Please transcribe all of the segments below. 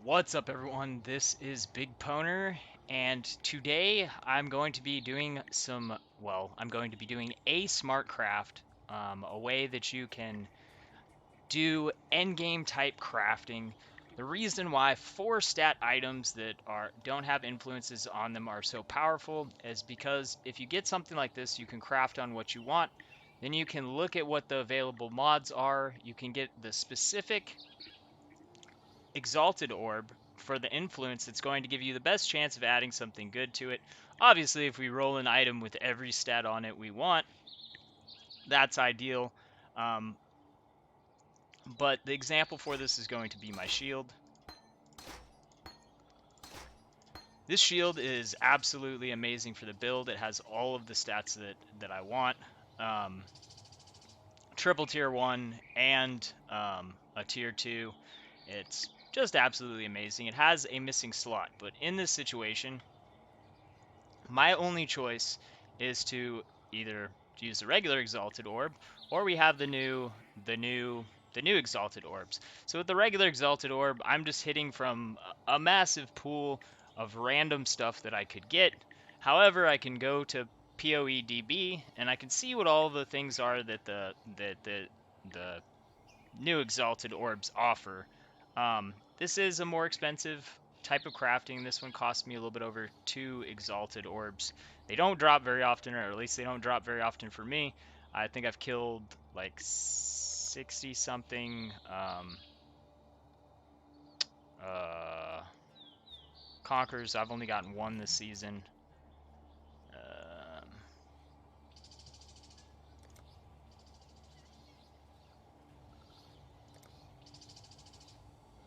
What's up, everyone? This is BigPowner, and today I'm going to be doing I'm going to be doing a smart craft, a way that you can do endgame type crafting. The reason why 4 stat items that don't have influences on them are so powerful is because if you get something like this, you can craft on what you want. Then you can look at what the available mods are. You can get the specific Exalted Orb for the influence that's going to give you the best chance of adding something good to it. Obviously, if we roll an item with every stat on it we want, that's ideal. Um, but the example for this is going to be my shield. This shield is absolutely amazing for the build. It has all of the stats that I want. Um, Triple tier 1 and a tier 2. It's just absolutely amazing. It has a missing slot, but in this situation, my only choice is to either use the regular Exalted Orb, or we have the new Exalted Orbs. So with the regular Exalted Orb, I'm just hitting from a massive pool of random stuff that I could get. However, I can go to PoEDB and I can see what all the things are that the new Exalted Orbs offer. This is a more expensive type of crafting. This one cost me a little bit over 2 Exalted Orbs. They don't drop very often, or at least they don't drop very often for me. I think I've killed like 60 something uh, Conquerors. I've only gotten one this season. Um,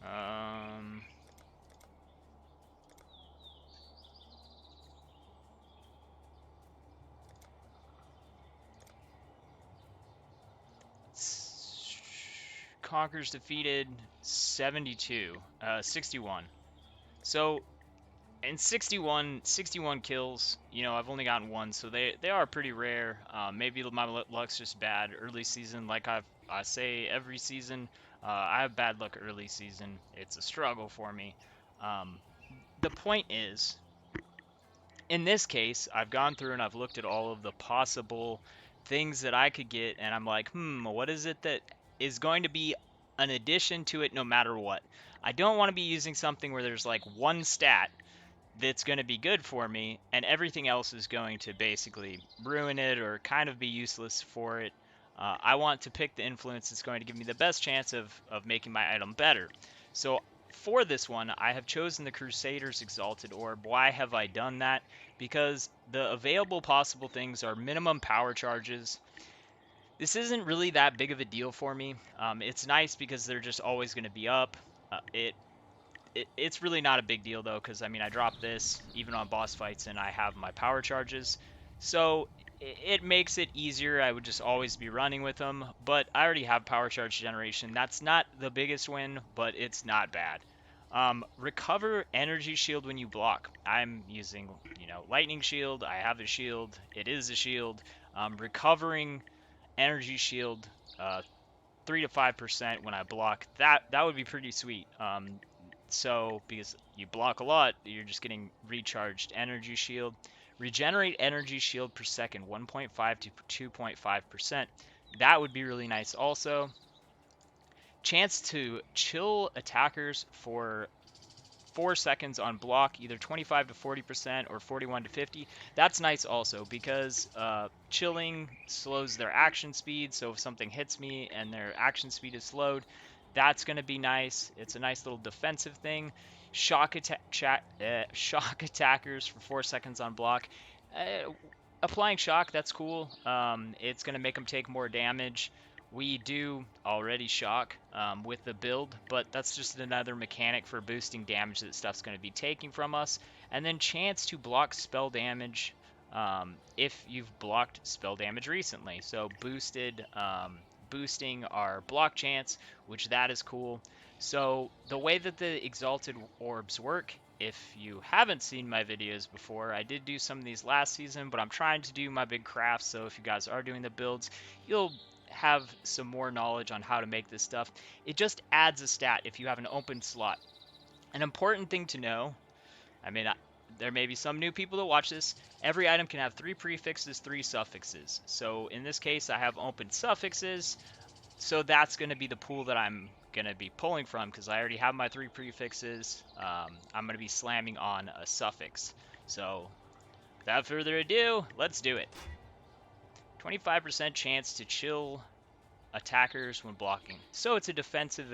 um, Conquerors defeated 72, 61. So and 61 kills, I've only gotten one, so they are pretty rare. Maybe my luck's just bad early season, like I say every season. I have bad luck early season. It's a struggle for me. Um, the point is, in this case, I've gone through and I've looked at all of the possible things that I could get, and I'm like, what is it that is going to be an addition to it no matter what? I don't want to be using something where there's like one stat that's going to be good for me, and everything else is going to basically ruin it or kind of be useless for it. I want to pick the influence that's going to give me the best chance of making my item better. So for this one, I have chosen the Crusader's Exalted Orb. Why have I done that? Because the available possible things are minimum power charges. This isn't really that big of a deal for me. It's nice because they're just always going to be up. It's really not a big deal though, because I mean I drop this even on boss fights and I have my power charges, so it makes it easier. I would just always be running with them, but I already have power charge generation. That's not the biggest win, but it's not bad. Recover energy shield when you block. I'm using lightning shield. I have a shield. It is a shield. Recovering energy shield. 3 to 5% when I block. That would be pretty sweet. So because you block a lot, you're just getting recharged energy shield. Regenerate energy shield per second, 1.5 to 2.5%. That would be really nice also. Chance to chill attackers for 4 seconds on block, either 25 to 40% or 41 to 50. That's nice also because chilling slows their action speed. So if something hits me and their action speed is slowed, that's going to be nice. It's a nice little defensive thing. Shock attackers for 4 seconds on block. Applying shock, that's cool. It's going to make them take more damage. We do already shock with the build, but that's just another mechanic for boosting damage that stuff's going to be taking from us. And then chance to block spell damage if you've blocked spell damage recently. So boosting our block chance, which that is cool. So the way that the Exalted Orbs work, if you haven't seen my videos before, I did do some of these last season, but I'm trying to do my big crafts, so if you guys are doing the builds, you'll have some more knowledge on how to make this stuff. It just adds a stat if you have an open slot. An important thing to know, I mean, there may be some new people that watch this. Every item can have 3 prefixes, 3 suffixes. So in this case, I have open suffixes. So that's going to be the pool that I'm going to be pulling from because I already have my 3 prefixes. I'm going to be slamming on a suffix. So without further ado, let's do it. 25% chance to chill attackers when blocking. So it's a defensive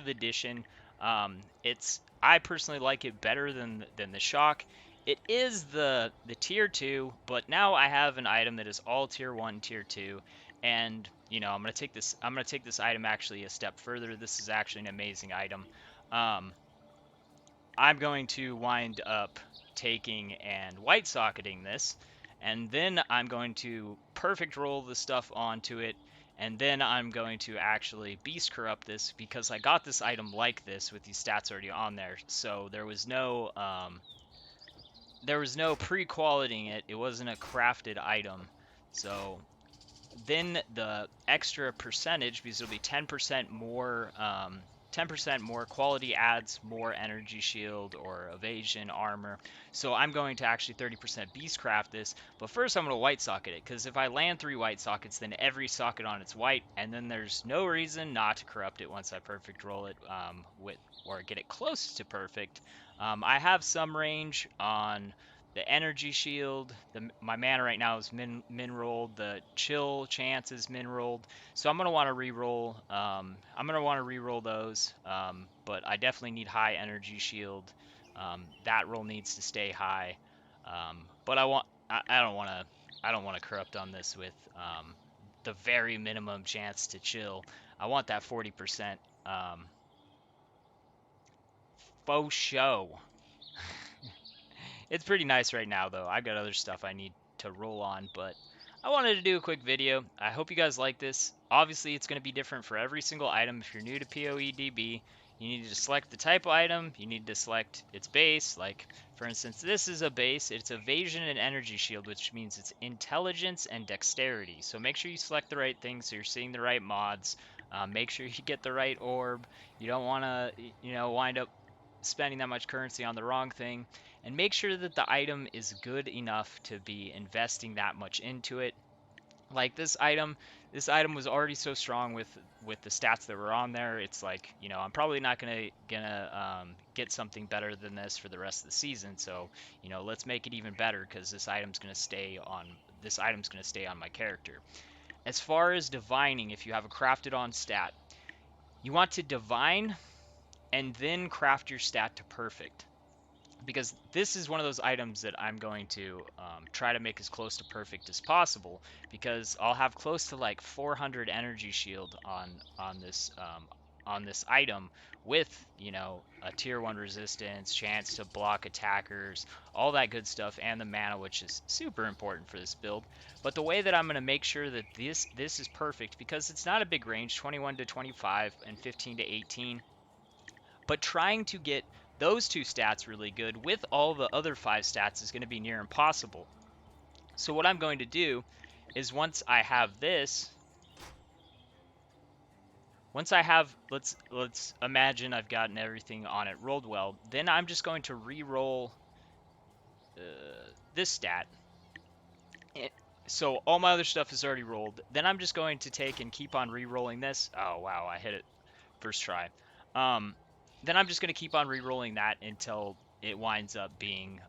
addition. I personally like it better than the shock. It is the tier 2, but now I have an item that is all tier 1, tier 2, and I'm going to take this item actually a step further. This is actually an amazing item. Um, I'm going to wind up taking and white socketing this, and then I'm going to perfect roll the stuff onto it, and then I'm going to actually beast corrupt this because I got this item like this with these stats already on there. So there was no pre-qualitying it. It wasn't a crafted item. So then the extra percentage, because it'll be 10% more 10% more quality adds more energy shield or evasion armor. So I'm going to actually 30% beastcraft this, but first I'm going to white socket it, because if I land 3 white sockets, then every socket on it's white, and then there's no reason not to corrupt it once I perfect roll it with or get it close to perfect. I have some range on the energy shield. My mana right now is min rolled. The chill chance is min rolled. So I'm gonna want to re-roll. I'm gonna want to re-roll those. But I definitely need high energy shield. That roll needs to stay high. But I don't want to. I don't want to corrupt on this with the very minimum chance to chill. I want that 40%. Faux show. It's pretty nice right now, though. I've got other stuff I need to roll on, but I wanted to do a quick video. I hope you guys like this. Obviously, it's going to be different for every single item. If you're new to PoEDB, you need to select the type of item. You need to select its base. Like, for instance, this is a base. It's evasion and energy shield, which means it's intelligence and dexterity. So make sure you select the right thing so you're seeing the right mods. Make sure you get the right orb. You don't want to, wind up spending that much currency on the wrong thing, and make sure that the item is good enough to be investing that much into it. Like this item was already so strong with the stats that were on there. It's like, I'm probably not gonna get something better than this for the rest of the season. So, let's make it even better because this item's gonna stay on my character. As far as divining, if you have a crafted on stat, you want to divine and then craft your stat to perfect, because this is one of those items that I'm going to try to make as close to perfect as possible, because I'll have close to like 400 energy shield on this item with a tier 1 resistance, chance to block attackers, all that good stuff, and the mana, which is super important for this build. But the way that I'm going to make sure that this is perfect, because it's not a big range, 21 to 25 and 15 to 18, but trying to get those 2 stats really good with all the other 5 stats is going to be near impossible. So what I'm going to do is once I have let's imagine I've gotten everything on it rolled well, then I'm just going to re-roll this stat. So all my other stuff is already rolled. Then I'm just going to take and keep on re-rolling this. Oh wow, I hit it first try. Then I'm just going to keep on re-rolling that until it winds up being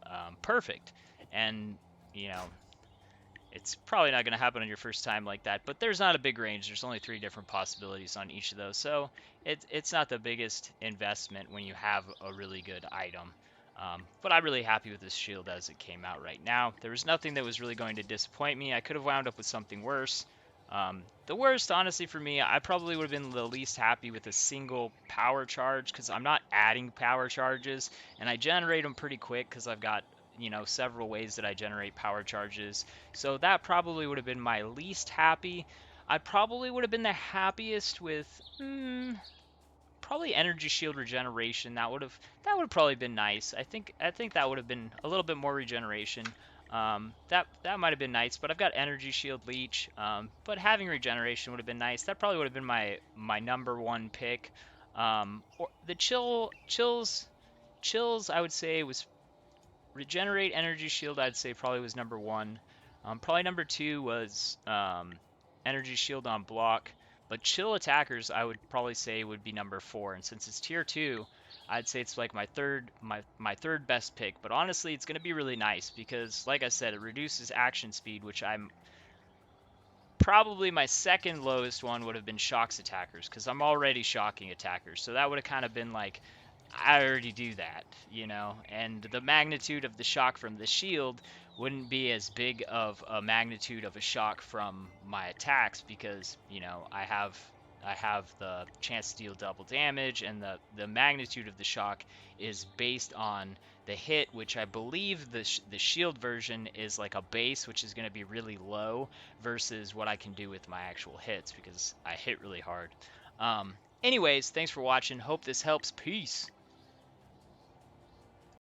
perfect. And, it's probably not going to happen on your first time like that, but there's not a big range. There's only 3 different possibilities on each of those. So it's not the biggest investment when you have a really good item. But I'm really happy with this shield as it came out right now. There was nothing that was really going to disappoint me. I could have wound up with something worse. The worst, honestly, for me, I probably would have been the least happy with a single power charge, because I'm not adding power charges, and I generate them pretty quick because I've got, several ways that I generate power charges. So that probably would have been my least happy. I probably would have been the happiest with probably energy shield regeneration. That would have probably been nice. I think that would have been a little bit more regeneration. That might have been nice, but I've got energy shield leech. But having regeneration would have been nice. That probably would have been my number 1 pick. Or the chills, I would say was regenerate energy shield. I'd say probably was number one. Probably number two was energy shield on block. But chill attackers, I would probably say would be number four. And since it's tier two, I'd say it's like my third best pick. But honestly, it's gonna be really nice because, like I said, it reduces action speed, which I'm probably my second lowest one would have been shocks attackers because I'm already shocking attackers. So that would have kind of been like, I already do that, you know? And the magnitude of the shock from the shield wouldn't be as big of a magnitude of a shock from my attacks because, you know, I have the chance to deal double damage, and the magnitude of the shock is based on the hit, which I believe the shield version is like a base, which is going to be really low versus what I can do with my actual hits because I hit really hard. Anyways, thanks for watching. Hope this helps. Peace.